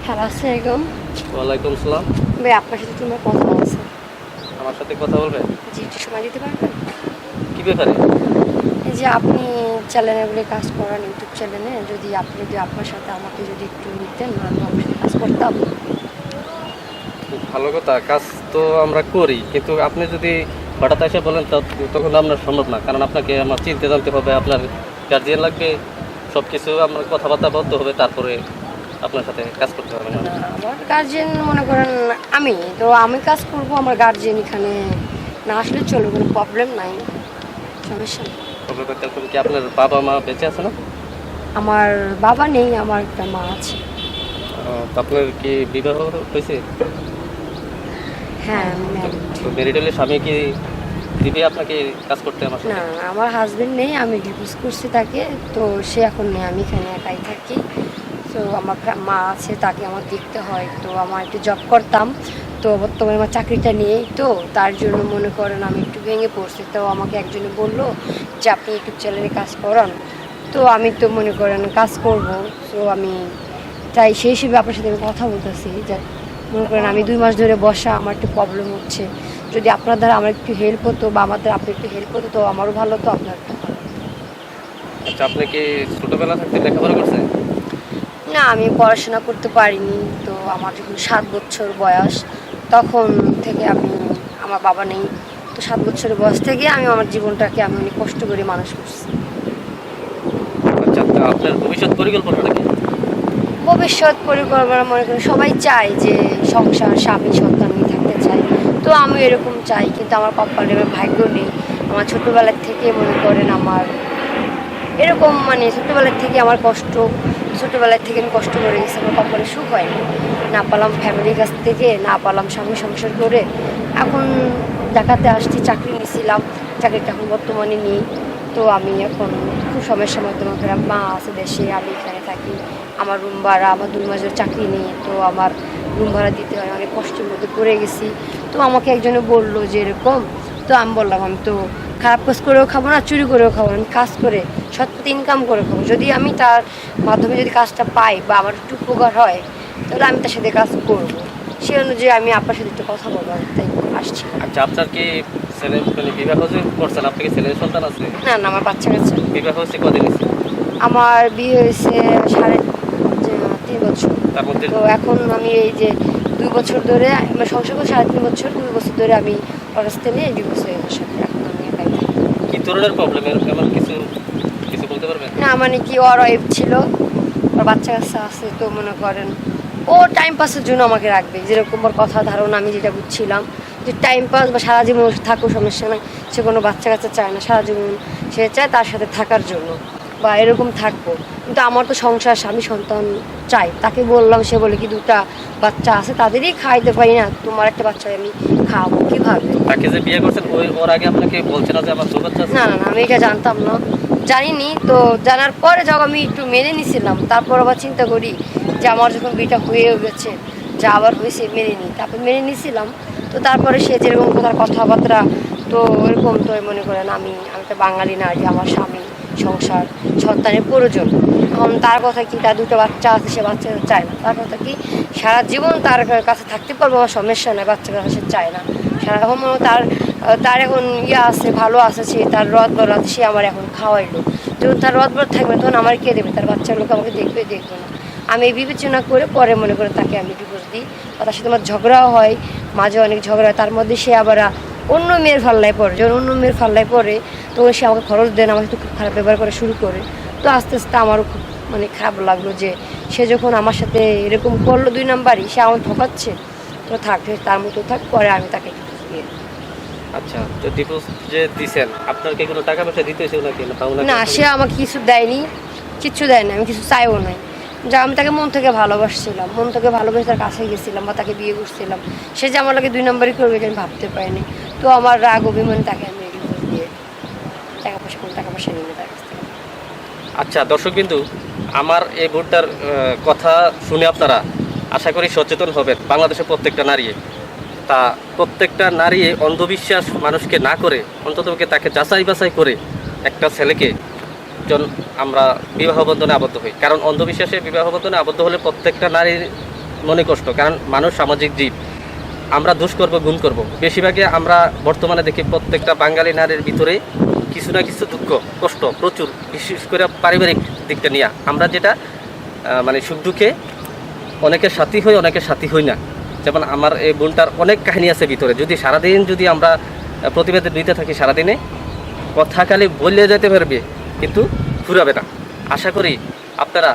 Hello, আসসালামাইকুম। ওয়ালাইকুম আসসালাম। ভাই, আপনার সাথে তোমার কথা আছে। আমার সাথে কথা বলবেন? জি, একটু সময় দিতে পারবেন? কি ব্যাপারে? এই যে আপনি চ্যানেলগুলি কাজ করান, ইউটিউব চ্যানেলে, যদি আপনার সাথে আমাকে যদি একটু নিতেন, আমি আপনার সাথে কাজ করতাম। খুব ভালো কথা। কাজ তো আমরা করি, কিন্তু আপনি যদি হঠাৎ এসে বলেন তখন আপনার সম্ভব না, কারণ আপনাকে আমার চিনতে জানতে হবে, আপনার গার্জিয়ান লাগবে, সব কিছু আমরা কথাবার্তা বলতে হবে, তারপরে আপনার সাথে কাজ করতে হবে না। না, আমার গার্জিয়ান মনে করেন আমি কাজ করব, আমার গার্জিয়ান এখানে না আসলে চলবে, কোনো প্রবলেম নাই, সমস্যা নেই। তবে এখন কি আপনার বাবা মা বেঁচে আছে না? আমার বাবা নেই, আমার একটা মা আছে। তো আপনার কি বিবাহ হয়েছে? হ্যাঁ, আমি married। তো ম্যারিড হলে স্বামী কি দিবে আপনাকে কাজ করতে আমার না, সাথে? আমার হাজবেন্ড নেই, আমি ডিভোর্স করছি তাকে। তো সে এখন নেই, আমি এখানে একাই থাকি। তো আমার মা আছে, তাকে আমার দেখতে হয়। তো আমার একটু জব করতাম, তো বর্তমানে আমার চাকরিটা নিয়েই, তো তার জন্য মনে করেন আমি একটু ভেঙে পড়ছি। তো আমাকে একজনে বললো যে আপনি ইউটিউব চ্যানেলে কাজ করান। তো আমি তো মনে করেন কাজ করব। তো আমি তাই সেই হিসেবে আপনার সাথে আমি কথা বলতেছি যে মনে করেন আমি 2 মাস ধরে বসা, আমার একটু প্রবলেম হচ্ছে। যদি আপনার দ্বারা আমার একটু হেল্প হতো বা আমার দ্বারা আপনি একটু হেল্প হতো, তো আমারও ভালো হতো, আপনার একটু ভালো হতো। আচ্ছা, আপনি কি ছোটবেলা থাকতে লেখাপড়া করছেন? না, আমি পড়াশোনা করতে পারিনি। তো আমার যখন 7 বছর বয়স, তখন থেকে আমার বাবা নেই। তো 7 বছরের বয়স থেকে আমি আমার জীবনটাকে অনেক কষ্ট করে মানুষ করছি। আচ্ছা, তো আপনার ভবিষ্যৎ পরিকল্পনাটা কি? ভবিষ্যৎ পরিকল্পনা মনে করি সবাই চায় যে সংসার, স্বামী, সন্তান নিয়ে থাকতে চায়। তো আমি এরকম চাই, কিন্তু আমার কপালে আমার ভাগ্য নেই। আমার ছোটোবেলার থেকে মনে করেন আমার এরকম ছোটোবেলার থেকে আমার কষ্ট, ছোটোবেলার থেকে আমি কষ্ট করে গেছি, আমার কপালে সুখ হয়নি। না পেলাম ফ্যামিলির কাছ থেকে, না পেলাম স্বামী সংসার করে। এখন ঢাকাতে আসছি, চাকরি নিয়েছিলাম, চাকরিটা এখন বর্তমানে নেই। তো আমি এখন খুব সমস্যার মধ্যে, আমার মা আছে দেশে, আমি এখানে থাকি। আমার রুম ভাড়া, আমার 2 মাসের চাকরি নেই, তো আমার রুম ভাড়া দিতে হয়, অনেক কষ্টের মধ্যে পড়ে গেছি। তো আমাকে একজনে বললো যে এরকম। তো আমি বললাম আমি তো খারাপ কাজ করেও খাবো না, চুরি করেও খাবো না, আমি কাজ করে সৎ পথে ইনকাম করে খাবো। যদি আমি তার মাধ্যমে যদি কাজটা পাই বা আমার একটু উপকার হয়, তাহলে আমি তার সাথে কাজ করবো। সে অনুযায়ী আমি আপনার সাথে একটু কথা বলবো, তাই আসছি। আচ্ছা, আপনার কি ছেলে বিবাহ যে করছেন, আপনার কি ছেলে সন্তান আছে? না না, আমার বাচ্চা কাচ্চা নেই। বিবাহ হচ্ছে কদিন হয়েছে? আমার বিয়ে হয়েছে 3.5 বছর। তার মধ্যে তো এখন আমি এই যে 2 বছর ধরে আমার সংসার করে 3.5 বছর, 2 বছর ধরে আমি অবস্থা নিয়ে ডিভোর্স হয়ে গেছে। এখন আমি একাই থাকি। কি ধরনের প্রবলেম, এমন কিছু কিছু বলতে পারবেন? না, কি ওর ওয়াইফ ছিল, ওর বাচ্চা কাচ্চা আছে। তো মনে করেন ও টাইম পাসের জন্য আমাকে রাখবে, যেরকম ওর কথা ধারণা আমি যেটা বুঝছিলাম, যে টাইম পাস বা সারা জীবন থাকো সমস্যা নাই। সে কোনো বাচ্চা কাচ্চা চায় না, সারা জীবন সে চায় তার সাথে থাকার জন্য বা এরকম থাকবো। কিন্তু আমার তো সংসার, স্বামী, সন্তান চাই। তাকে বললাম, সে বলে কি 2টা বাচ্চা আছে, তাদেরই খাইতে পারি না, তোমার একটা বাচ্চা আমি খাওয়াবো কীভাবে? তাকে যে বিয়ে করছেন ওর আগে আপনাকে বলছে না যে আমার দু বাচ্চা আছে? না না না, আমি এটা জানতাম না, জানিনি। তো জানার পরে যখন আমি একটু মেনে নিছিলাম, তারপর আবার চিন্তা করি যে আমার যখন বিয়েটা হয়ে গেছে, যা আবার হয়েছে মেনে নিই, তারপর মেনে নিছিলাম। তো তারপরে সে যেরকম তার কথাবার্তা, তো ওরকম তো মনে করেন আমি তো বাঙালি নারী, আমার স্বামী, সংসার, সন্তানের প্রয়োজন। এখন তার কথা কি, তার 2টা বাচ্চা আছে, সে বাচ্চা চায় না। তার কথা কি, সারা জীবন তার কাছে থাকতে পারবো, আমার সমস্যা নেই, বাচ্চা কাছে সে চায় না। সারাক্ষণ তার তার এখন আছে, ভালো আছে, সে তার রদ বরাত সে আমার এখন খাওয়াইলো। যখন তার রদ বরাত থাকবে তখন আমার কে দেবে? তার বাচ্চার লোক আমাকে দেখবে না। আমি এই বিবেচনা করে পরে মনে করে তাকে আমি ডিভোর্স দিই। তার সাথে আমার ঝগড়াও হয়, মাঝে অনেক ঝগড়া হয়। তার মধ্যে সে আবার অন্য মেয়ের ফাল্লায় পড়ে। যখন অন্য মেয়ের ফাল্লায় পড়ে, তখন সে আমাকে খরচ দেন, আমার সাথে খুব খারাপ ব্যবহার করা শুরু করে। তো আস্তে আস্তে আমারও খুব খারাপ লাগলো যে সে যখন আমার সাথে এরকম করলো, 2 নাম্বারই, সে আমাকে ঠকাচ্ছে। তো থাক, তার মতো থাক, পরে আমি তাকে ডিভোর্স দিয়ে। আচ্ছা, তো ডিভোর্স যে দিছেন, আপনার কি কোনো টাকা পয়সা দিতে হয়েছিল নাকি? না, তাও না? না, সে আমাকে কিছু দেয়নি, কিচ্ছু দেয় না, আমি কিছু চাইও নাই। যা আমি তাকে মন থেকে ভালোবাসছিলাম, মন থেকে ভালোবেসে তার কাছে গেছিলাম বা তাকে বিয়ে করছিলাম। সে যে আমার লাগে 2 নাম্বারই করবে এটা আমি ভাবতে পারিনি। তো আমার রাগ অভিমান তাকে আমি ডিভোর্স দিয়ে কোনো টাকা পয়সা নিয়ে তার কাছ থেকে। আচ্ছা দর্শক বিন্দু, আমার এই ভোটটার কথা শুনে আপনারা আশা করি সচেতন হবেন। বাংলাদেশের প্রত্যেকটা নারী, তা প্রত্যেকটা নারী অন্ধবিশ্বাস মানুষকে না করে অন্তত তাকে যাচাই বাছাই করে একটা ছেলেকে আমরা বিবাহ বন্ধনে আবদ্ধ হই। কারণ অন্ধবিশ্বাসে বিবাহ বন্ধনে আবদ্ধ হলে প্রত্যেকটা নারীর মনে কষ্ট, কারণ মানুষ সামাজিক জীব, আমরা দোষ করবো গুণ করব। বেশিরভাগই আমরা বর্তমানে দেখি প্রত্যেকটা বাঙালি নারীর ভিতরে কিছু না কিছু দুঃখ কষ্ট প্রচুর, বিশেষ করে পারিবারিক দিকটা নিয়ে আমরা যেটা মানে সুখ দুঃখে অনেকের সাথী হই, অনেকের সাথী হই না। যেমন আমার এই বোনটার অনেক কাহিনী আছে ভিতরে, যদি সারাদিন যদি আমরা প্রতিবেদন দিতে থাকি, সারাদিনে কথা খালি বললে যেতে পারবে কিন্তু ফুরাবে না। আশা করি আপনারা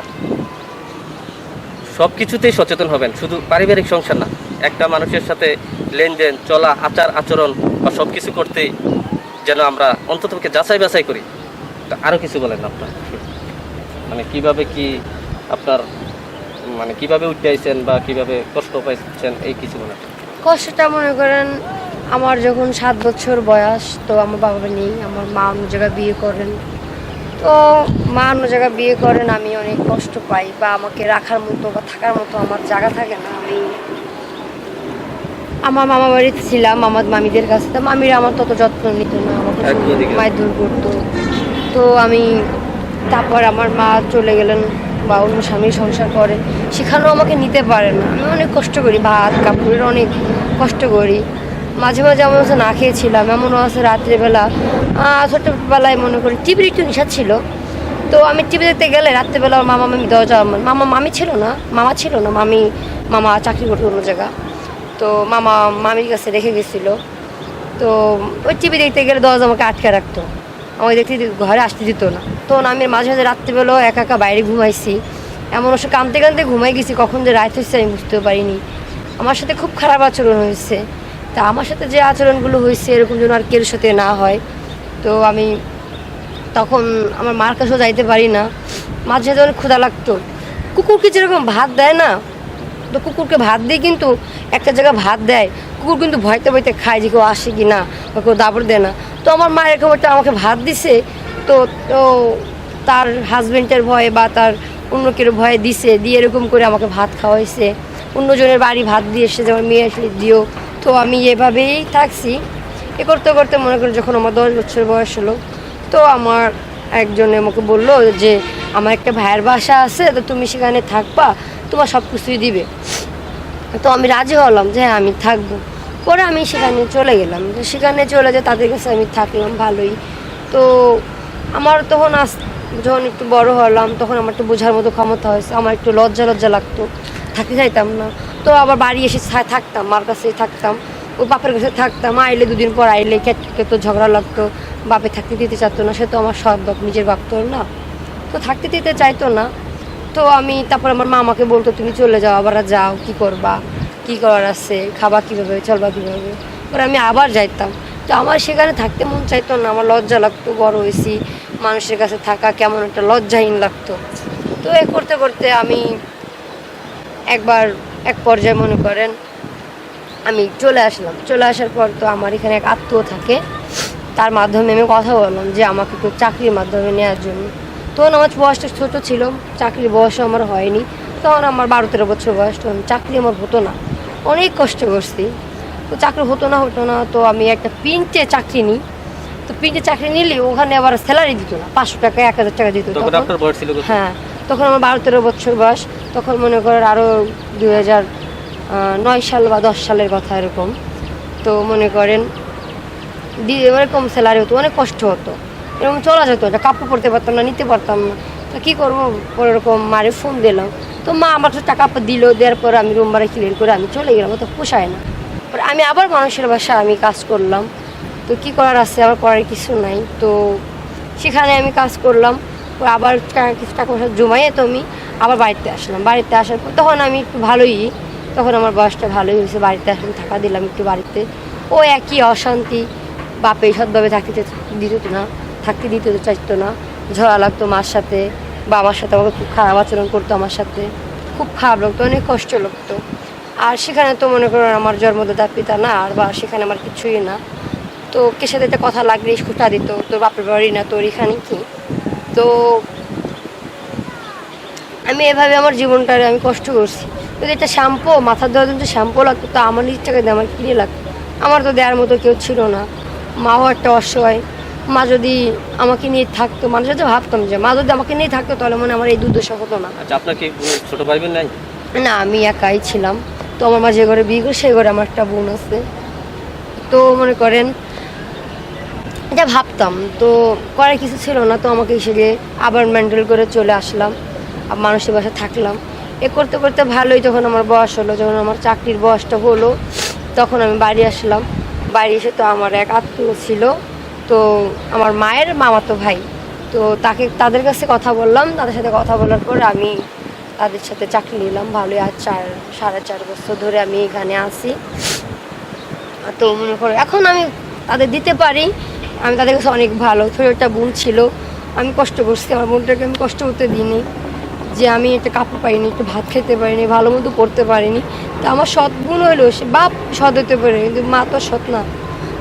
সব কিছুতেই সচেতন হবেন, শুধু পারিবারিক সংসার না, একটা মানুষের সাথে লেনদেন চলা আচার আচরণ বা সব কিছু করতেই যেন আমরা অন্ততপক্ষে যাচাই বাছাই করি। তো আরও কিছু বলেন আপনার, মানে কিভাবে কি আপনার মানে কিভাবে উঠে আইছেন বা কিভাবে কষ্ট পাইছেন, এই কিছু বলেন। কষ্টটা মনে করেন আমার যখন 7 বছর বয়স, তো আমার বাবা নেই, আমার মা অন্য জায়গায় বিয়ে করেন। তো মা অন্য জায়গায় বিয়ে করেন, আমি অনেক কষ্ট পাই বা আমাকে রাখার মতো বা থাকার মতো আমার জায়গা থাকে না। আমি আমার মামা বাড়িতে ছিলাম, আমার মামিদের কাছে, তো মামিরা আমার তত যত্ন নিত না, আমাকে মারধর করতো। তো আমি তারপর আমার মা চলে গেলেন বা অন্য স্বামী সংসার করেন, সেখানেও আমাকে নিতে পারে না। আমি অনেক কষ্ট করি, ভাত কাপড়ের অনেক কষ্ট করি। মাঝে মাঝে আমার কাছে না খেয়েছিলাম, এমনও আছে রাত্রেবেলা ছোটোবেলায় মনে করি টিভির একটু নেশা ছিল। তো আমি টিভি দেখতে গেলে রাত্রেবেলা মামা মামি দরজা, মামি ছিল না, মামা চাকরি করতো অন্য জায়গা। তো মামা মামির কাছে রেখে গেছিলো। তো ওই টিভি দেখতে গেলে দরজা আমাকে আটকে রাখতো, আমাকে দেখতে ঘরে আসতে দিত না। তো আমি মাঝে মাঝে রাত্রিবেলাও একা একা বাইরে ঘুমাইছি, এমন অবশ্য কাঁদতে কাঁদতে ঘুমাই গেছি, কখন যে রাত হয়েছে আমি বুঝতেও পারিনি। আমার সাথে খুব খারাপ আচরণ হয়েছে। তা আমার সাথে যে আচরণগুলো হয়েছে এরকম যেন আর কেউ সাথে না হয়। তো আমি তখন আমার মার কাছেও যাইতে পারি না, মাঝে মাঝে অনেক ক্ষুধা লাগতো। কুকুরকে যেরকম ভাত দেয় না, তো কুকুরকে ভাত দিয়ে কিন্তু একটা জায়গায় ভাত দেয়, কুকুর কিন্তু ভয়তে ভয়তে খায় যে কেউ আসে কি না বা কেউ দাবড় দেয় না। তো আমার মা এরকম একটা আমাকে ভাত দিছে, তো তো তার হাজব্যান্ডের ভয়ে বা তার অন্য কেউ ভয়ে দিছে, দিয়ে এরকম করে আমাকে ভাত খাওয়াইছে। অন্যজনের বাড়ি ভাত দিয়ে এসে যেমন মেয়ে আসলে দিও। তো আমি এভাবেই থাকছি, এ করতে করতে মনে করেন যখন আমার 10 বছর বয়স হলো, তো আমার একজনে আমাকে বললো যে আমার একটা ভাইয়ের বাসা আছে, তো তুমি সেখানে থাকবা, তোমার সব কিছুই দিবে। তো আমি রাজি হলাম যে হ্যাঁ আমি থাকবো। পরে আমি সেখানে চলে গেলাম, তো সেখানে চলে যে তাদের কাছে আমি থাকলাম ভালোই। তো আমার তখন যখন একটু বড় হলাম, তখন আমার একটু বোঝার মতো ক্ষমতা হয়েছে, আমার একটু লজ্জা লজ্জা লাগতো, থাকতে চাইতাম না। তো আবার বাড়ি এসে থাকতাম, মার কাছে থাকতাম, ওই বাপের কাছে থাকতাম। আইলে 2 দিন পর আইলে তো ঝগড়া লাগতো, বাপে থাকতে দিতে চাইতো না, সে তো আমার সৎ বাপ, নিজের বাপ তো না, তো থাকতে দিতে চাইতো না। তো আমি তারপর আমার মা আমাকে বলতো তুমি চলে যাও, আবার যাও, কি করবা, কি করার আছে, খাবা কীভাবে, চলবা কীভাবে। পরে আমি আবার যাইতাম। তো আমার সেখানে থাকতে মন চাইতো না, আমার লজ্জা লাগতো, বড় হয়েছি, মানুষের কাছে থাকা কেমন একটা লজ্জাহীন লাগতো। তো এ করতে করতে আমি একবার এক পর্যায়ে মনে করেন আমি চলে আসলাম। চলে আসার পর তো আমার এখানে এক আত্মীয় থাকে, তার মাধ্যমে আমি কথা বললাম যে আমাকে একটু চাকরির মাধ্যমে নেওয়ার জন্য। তখন আমার বয়সটা ছোটো ছিল, চাকরির বয়সও আমার হয়নি, তখন আমার 12-13 বছর বয়স, তখন চাকরি আমার হতো না, অনেক কষ্ট করছি। তো চাকরি হতো না, তো আমি একটা প্রিন্টে চাকরি নিই। তো প্রিন্টে চাকরি নিলে ওখানে আবার স্যালারি দিত না, 500 টাকা 1000 টাকা দিত। হ্যাঁ, তখন আমার 12-13 বছর বয়স, তখন মনে করেন আরও 2009 সাল বা 10 সালের কথা এরকম। তো মনে করেন এরকম স্যালারি হতো, অনেক কষ্ট হতো, এরকম চলা যেত, এটা কাপড় পরতে পারতাম না, নিতে পারতাম না। তো কী করবো, পরে এরকম মারে ফোন দিলাম, তো মা আমার তো টাকা দিল, দেওয়ার পরে আমি রুম ভাড়া ক্লিয়ার করে আমি চলে গেলাম, তো পোষায় না। পরে আমি আবার মানুষের বাসায় আমি কাজ করলাম। তো কী করার আছে, আমার করার কিছু নাই। তো সেখানে আমি কাজ করলাম, আবার কিছু টাকা পয়সা জমাইয়ে তো আমি আবার বাড়িতে আসলাম। বাড়িতে আসার পর তখন আমি একটু ভালোই, তখন আমার বয়সটা ভালোই হয়েছে, বাড়িতে আসলাম, থাকা দিলাম একটু বাড়িতে। ও একই অশান্তি, বাপে সৎভাবে থাকতে দিত না, থাকতে দিতে চাইতো না, ঝগড়া লাগতো মার সাথে বা আমার সাথে, আমাকে খুব খারাপ আচরণ করতো, আমার সাথে খুব খারাপ লাগতো, অনেক কষ্ট লাগতো। আর সেখানে তো মনে করেন আমার জন্মদাতা পিতা না, আর বা সেখানে আমার কিছুই না। তো কে সাথে একটা কথা লাগলে খুঁটা দিত, তোর বাপের বাড়ি না, তোর এখানে কি। তো আমি এভাবে আমার জীবনটারে আমি কষ্ট করছি। যদি একটা শ্যাম্পু মাথার দেওয়ার জন্য শ্যাম্পু লাগতো, তো আমার নিজ টাকা দিয়ে আমার কিনে লাগতো, আমার তো দেওয়ার মতো কেউ ছিল না। মাও একটা অসহায়, মা যদি আমাকে নিয়ে থাকতো, মানুষ যদি ভাবতাম যে মা যদি আমাকে নিয়ে থাকতো তাহলে মনে আমার এই দুর্দশা হতো না। আচ্ছা, আপনার কি ছোট ভাই বোন নাই? না, আমি একাই ছিলাম। তো আমার মা যে ঘরে বিয়ে করে সেই ঘরে আমার একটা বোন আছে। তো মনে করেন এটা ভাবতাম তো করার কিছু ছিল না, তো আমাকে হিসেবে আবার মেন্টাল করে চলে আসলাম, মানুষের বাসায় থাকলাম। এ করতে করতে ভালোই, যখন আমার বয়স হলো, যখন আমার চাকরির বয়সটা হলো, তখন আমি বাড়ি আসলাম। বাড়ি এসে তো আমার এক আত্মীয় ছিল, তো আমার মায়ের মামাতো ভাই, তো তাদের কাছে কথা বললাম। তাদের সাথে কথা বলার পর আমি তাদের সাথে চাকরি নিলাম। ভালোই, আর 4.5 বছর ধরে আমি এখানে আছি। তো মনে করো এখন আমি তাদের দিতে পারি, আমি তাদের কাছে অনেক ভালো। ছোটো একটা বোন ছিল, আমি কষ্ট করছি, আমার বোনটাকে আমি কষ্ট করতে দিইনি, যে আমি একটা কাপড় পাইনি, একটু ভাত খেতে পারিনি, ভালো মতো পড়তে পারিনি। তো আমার সৎ বোন হইলো, সে বাপ সৎ হতে পারে, কিন্তু মা তো সৎ না।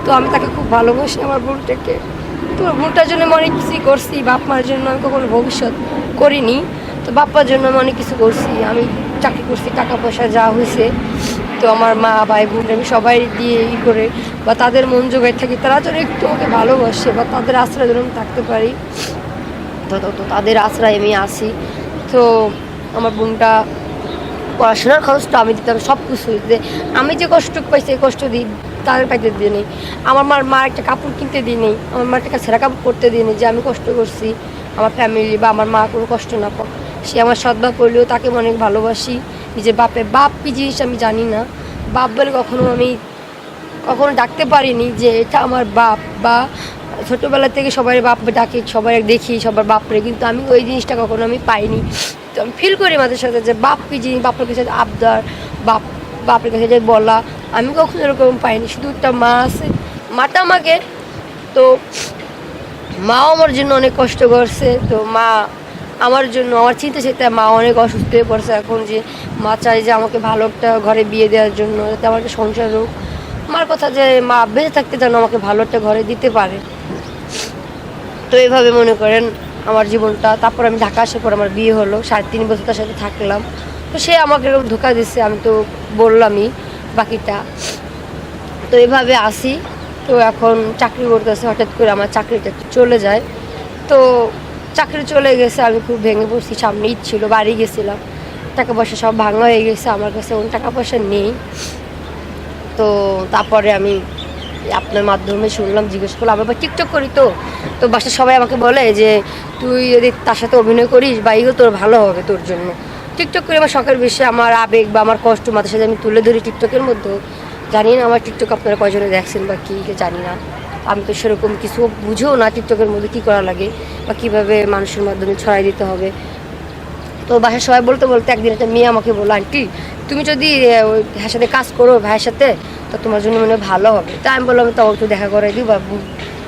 তো আমি তাকে খুব ভালোবাসি আমার বোনটাকে। তো বোনটার জন্য আমি অনেক কিছুই করছি, বাপ মার জন্য আমি কখনো ভবিষ্যৎ করিনি। তো বাপ্পার জন্য আমি অনেক কিছু করছি, আমি চাকরি করছি, টাকা পয়সা যা হয়েছে তো আমার মা ভাই বোন আমি সবাই দিয়ে করে বা তাদের মন জোগাই থাকি, তারা যেন একটু আমাকে ভালোবাসে বা তাদের আশ্রয় যেন আমি থাকতে পারি। তো তাদের আশ্রয় আমি আসি। তো আমার বোনটা পড়াশোনার খরচটা আমি দিতাম, সব কিছু যে আমি যে কষ্ট পাইছি এই কষ্ট দিই তাদের পাইতে দিয়ে নেই। আমার মা একটা কাপড় কিনতে দিই নেই, আমার মা একটা ছেঁড়া কাপড় পরতে দিই নেই, যে আমি কষ্ট করছি আমার ফ্যামিলি বা আমার মা কোনো কষ্ট না পাক। সে আমার সৎবাপ করলেও তাকে আমি অনেক ভালোবাসি। নিজের বাপ কী জিনিস আমি জানি না, বাপ বলে কখনো ডাকতে পারিনি যে এটা আমার বাপ, বা ছোটোবেলা থেকে সবাই বাপ ডাকে, সবাই দেখি সবার বাপরে, কিন্তু আমি ওই জিনিসটা কখনো আমি পাইনি। তো আমি ফিল করি মাঝে সাথে যে বাপ কী জিনিস, বাপের কাছে আবদার, বাপের কাছে যে বলা, আমি কখনো এরকম পাইনি। শুধু একটা মা আছে, মাটা আমাকে, তো মাও আমার জন্য অনেক কষ্ট করছে। তো মা আমার জন্য, আমার চিন্তা সেটা, মা অনেক অসুস্থ হয়ে পড়ছে এখন, যে মা চায় যে আমাকে ভালো একটা ঘরে বিয়ে দেওয়ার জন্য, যাতে আমার একটা সংসার হোক। আমার কথা যে মা বেঁচে থাকতে যেন আমাকে ভালো একটা ঘরে দিতে পারে। তো এইভাবে মনে করেন আমার জীবনটা। তারপর আমি ঢাকা আসার পর আমার বিয়ে হলো, 3.5 বছর তার সাথে থাকলাম। তো সে আমাকে এরকম ধোঁকা দিচ্ছে, আমি তো বললামই বাকিটা। তো এইভাবে আসি। তো এখন চাকরি করতেছে, হঠাৎ করে আমার চাকরিটা একটু চলে যায়। তো চাকরি চলে গেছে, আমি খুব ভেঙে পড়ছি। সামনে ঈদ ছিল, বাড়ি গেছিলাম, টাকা পয়সা সব ভাঙা হয়ে গেছে, আমার কাছে কোনো টাকা পয়সা নেই। তো তারপরে আমি আপনার মাধ্যমে শুনলাম, জিজ্ঞেস করলাম, আমি আবার টিকটক করি। তো বাসার সবাই আমাকে বলে যে তুই যদি তার সাথে অভিনয় করিস বা ইও তোর ভালো হবে তোর জন্য। টিকটক করে আমার শখের বিষয়ে আমার আবেগ বা আমার কষ্ট মাথার সাথে আমি তুলে ধরি টিকটকের মধ্যে। জানি না আমার টিকটক আপনারা কয়জনে দেখছেন বা কী জানি না, আমি তো সেরকম কিছু বুঝেও না টিকটকের মধ্যে কী করা লাগে বা কীভাবে মানুষের মাধ্যমে ছড়াই দিতে হবে। তো বাসায় সবাই বলতে বলতে একদিন একটা মেয়ে আমাকে বললো, আন্টি তুমি যদি ওই ভাইয়ের সাথে কাজ করো, ভাইয়ের সাথে, তো তোমার জন্য মনে হয় ভালো হবে। তো আমি বললাম তো একটু দেখা করে দিই বা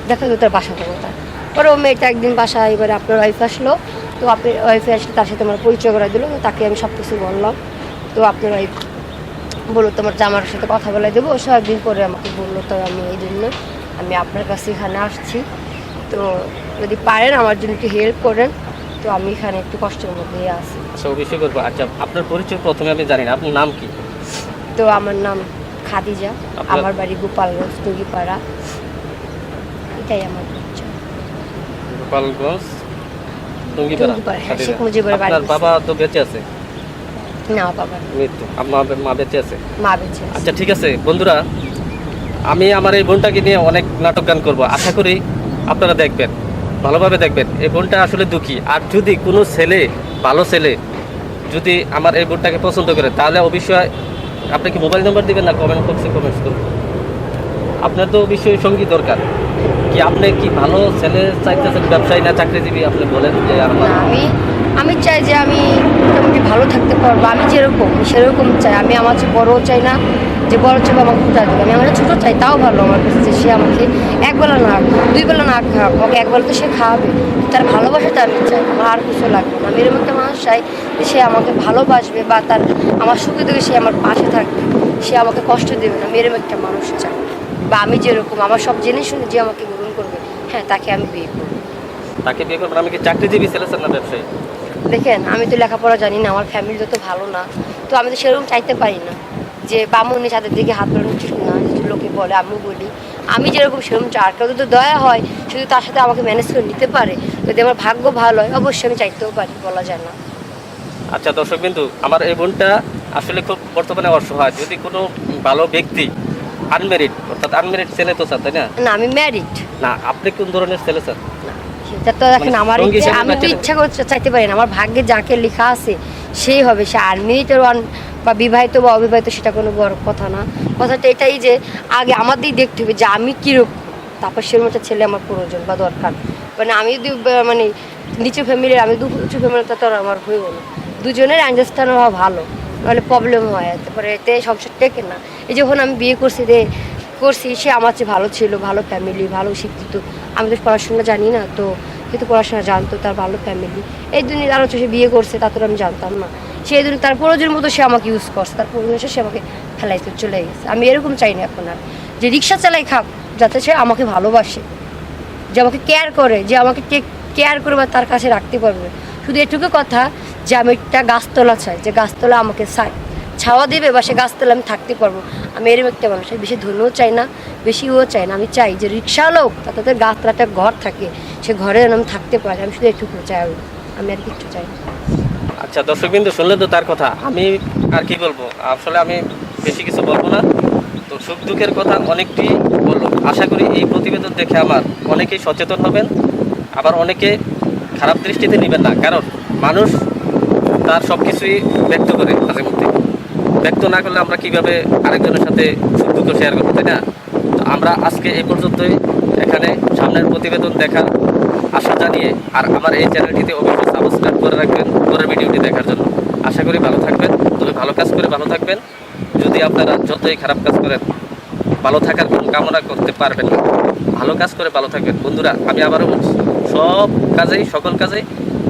দেখা দিই তার বাসাটা কোথায়। পরে ও মেয়েটা একদিন বাসায়, এবারে আপনার ওয়াইফ আসলো, তো আপনার ওয়াইফে আসলে তার সাথে আমার পরিচয় করে দিল। তাকে আমি সব কিছু বললাম। তো আপনার ওয়াইফ বললো তোমার জামার সাথে কথা বলে দেবো, ও একদিন পরে আমাকে বললো। তো আমি এই জন্য আমি আপনার কাছে এখানে আসছি। তো যদি পারেন আমার জন্য একটু হেল্প করেন, তো আমি এখানে একটু কষ্টের মধ্যেই আছি। আচ্ছা, অবশ্যই করবো। আচ্ছা, আপনার পরিচয় প্রথমে আমি জানি না, আপনার নাম কি? তো আমার নাম খাদিজা, আমার বাড়ি গোপালগঞ্জ টুঙ্গিপাড়া, এটাই আমার পরিচয়। গোপালগঞ্জ টুঙ্গিপাড়া, হ্যাঁ, শেখ মুজিবের বাড়ি। আপনার বাবা তো বেঁচে আছে? না, বাবা মৃত্যু। আপনার মা বেঁচে আছে? মা বেঁচে আছে। আচ্ছা, ঠিক আছে বন্ধুরা, আমি আমার এই বোনটাকে নিয়ে অনেক নাটক গান করবো, আশা করি আপনারা দেখবেন, ভালোভাবে দেখবেন। এই বোনটা আসলে দুঃখী। আর যদি কোনো ছেলে, ভালো ছেলে যদি আমার এই বোনটাকে পছন্দ করে, তাহলে অবশ্যই আপনি কি মোবাইল নাম্বার দিবেন না কমেন্ট বক্সে কমেন্টস করবেন? আপনার তো অবশ্যই সঙ্গী দরকার। কি আপনি কি ভালো ছেলে চাইতেছেন, ব্যবসায়ী না চাকরিজীবী? আপনি বলেন যে আমার। না, আমি চাই যে আমি মোটামুটি ভালো থাকতে পারবো, আমি যেরকম সেরকম চাই। আমি আমার চেয়ে বড়ও চাই না, যে বড় ছেলে আমাকে উঠা দেবে। আমি আমার ছোটো চাই, তাও ভালো আমার কাছে, যে সে আমাকে একবেলা না 2 বেলা না খাওয়াক, আমাকে একবেলা তো সে খাওয়াবে। তার ভালোবাসাটা আমি চাই, আমার আর কিছু লাগবে না। আমি এরকম একটা মানুষ চাই যে সে আমাকে ভালোবাসবে বা তার আমার সুখে থেকে সে আমার পাশে থাকবে, সে আমাকে কষ্ট দেবে না। আমি এরকম একটা মানুষ চাই, বা আমি যেরকম আমার সব জেনে শুনে যে আমাকে গ্রহণ করবে, হ্যাঁ তাকে আমি বিয়ে করবো। তাকে বিয়ে করবেন? আমি কি চাকরিজীবী ছেলে চান না ব্যবসায়ী? দেখেন, আমি তো লেখাপড়া জানি না, আমার ফ্যামিলি তো ভালো না, তো আমি তো সেরকম চাইতে পারি না যে বামুনি ছাদের দিকে হাত বাড়ানো ঠিক না, যদি লোকে বলে আমি বলি। আমি যেরকম সেরকম চাই, আর কেউ যদি দয়া হয় শুধু তার সাথে আমাকে ম্যানেজ করে নিতে পারে, যদি আমার ভাগ্য ভালো হয় অবশ্যই আমি চাইতেও পারি, বলা যায় না। আচ্ছা দর্শক বিন্দু, আমার এই বোনটা আসলে খুব বর্তমানে অসহায়। যদি কোনো ভালো ব্যক্তি আনমেরিড, অর্থাৎ আনমেরিড ছেলে তো চান, তাই না? না আমি ম্যারিড। না, আপনি কোন ধরনের ছেলে চান? সেটা তো এখন আমার সঙ্গী ইচ্ছা, হিসেবে আমি তো বাঁচে না। ইচ্ছা করতে চাইতে পারি না। আমার ভাগ্যে যাকে লেখা আছে সেই হবে, সে আনমেরিড বা বিবাহিত বা অবিবাহিত সেটা কোনো বড় কথা না। কথাটা এটাই যে আগে আমাদেরই দেখতে হবে যে আমি কীরকম, তারপর সেরকম একটা ছেলে আমার প্রয়োজন বা দরকার। মানে আমি যদি মানে নিচু ফ্যামিলির, আমি উঁচু ফ্যামিলিটা তো আর আমার হয়ে গেলো, দুজনের আন্ডারস্ট্যান্ড হওয়া ভালো, নাহলে প্রবলেম হয়। তারপরে এতে সংসার টেকে না। এই যখন আমি বিয়ে করছি সে আমার চেয়ে ভালো ছিল, ভালো ফ্যামিলি, ভালো শিক্ষিত। আমি তো পড়াশোনা জানি না, তো কিন্তু পড়াশোনা জানতো, তার ভালো ফ্যামিলি। এই দুনিয়ার আরও সে বিয়ে করছে, তা তো আমি জানতাম না। সেই দিন তার প্রয়োজন মতো সে আমাকে ইউজ করছে, তার প্রয়োজন সে আমাকে ফেলাইতে চলে গেছে। আমি এরকম চাই না এখন আর, যে রিক্সা চালাই খাক, যাতে সে আমাকে ভালোবাসে, যে আমাকে কেয়ার করে, যে আমাকে কেয়ার করে বা তার কাছে রাখতে পারবে। শুধু এটুকু কথা যে আমি একটা গাছতলা চাই, যে গাছতলা আমাকে ছাওয়া দেবে বা সে গাছতলা আমি থাকতে পারবো। আমি এরকম একটা মানুষ, বেশি ধনীও চাই না, বেশিও চাই না। আমি চাই যে রিক্সা লোক তাদের গাছতলা একটা ঘর থাকে, সে ঘরে যেন আমি থাকতে পারি। আমি শুধু এটুকু চাই, আমি আর কিছু চাই না। আচ্ছা দর্শক বিন্দু, শুনলে তো তার কথা। আমি আর কি বলবো, আসলে আমি বেশি কিছু বলবো না। তো সুখ দুঃখের কথা অনেকটি বললো। আশা করি এই প্রতিবেদন দেখে আমার অনেকেই সচেতন হবেন, আবার অনেকে খারাপ দৃষ্টিতে নেবেন না। কারণ মানুষ তার সব কিছুই ব্যক্ত করে, মাঝে মধ্যে ব্যক্ত না করলে আমরা কিভাবে আরেকজনের সাথে সুখ দুঃখ শেয়ার করবো, তাই না? তো আমরা আজকে এই পর্যন্তই, এখানে সামনের প্রতিবেদন দেখার আশা জানিয়ে, আর আমার এই চ্যানেলটিতে অবশ্যই সাবস্ক্রাইব করে রাখবেন পরের ভিডিওটি দেখার জন্য। আশা করি ভালো থাকবেন, তবে ভালো কাজ করে ভালো থাকবেন। যদি আপনারা যতই খারাপ কাজ করেন, ভালো থাকার কোনো কামনা করতে পারবেন না। ভালো কাজ করে ভালো থাকবেন বন্ধুরা। আমি আবারও বলছি, সব কাজেই, সকল কাজেই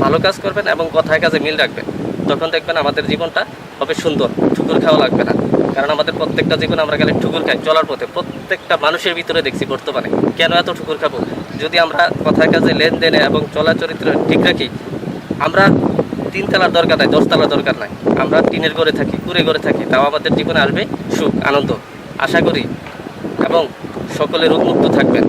ভালো কাজ করবেন এবং কথায় কাজে মিল রাখবেন। তখন দেখবেন আমাদের জীবনটা হবে সুন্দর, ঠুকুর খাওয়া লাগবে না। কারণ আমাদের প্রত্যেকটা জীবনে আমরা গেলে ঠুকুর খাই চলার পথে। প্রত্যেকটা মানুষের ভিতরে দেখছি বর্তমানে, কেন এত ঠুকুর খাবো? যদি আমরা কথায় কাজে, লেনদেনে এবং চলা চরিত্র ঠিক রাখি, আমরা 3 তলার দরকার নাই, 10 তলার দরকার নাই। আমরা টিনের ঘরে থাকি, কুড়ে ঘরে থাকি, তাও আমাদের জীবনে আসবে সুখ, আনন্দ। আশা করি এবং সকলে রোগমুক্ত থাকবেন,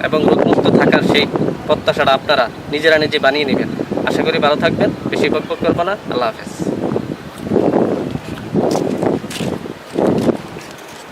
এবং রোগমুক্ত থাকার সেই প্রত্যাশাটা আপনারা নিজেরা নিজে বানিয়ে নেবেন। আশা করি ভালো থাকবেন, বেশি বকবক করবো না। আল্লাহ হাফেজ।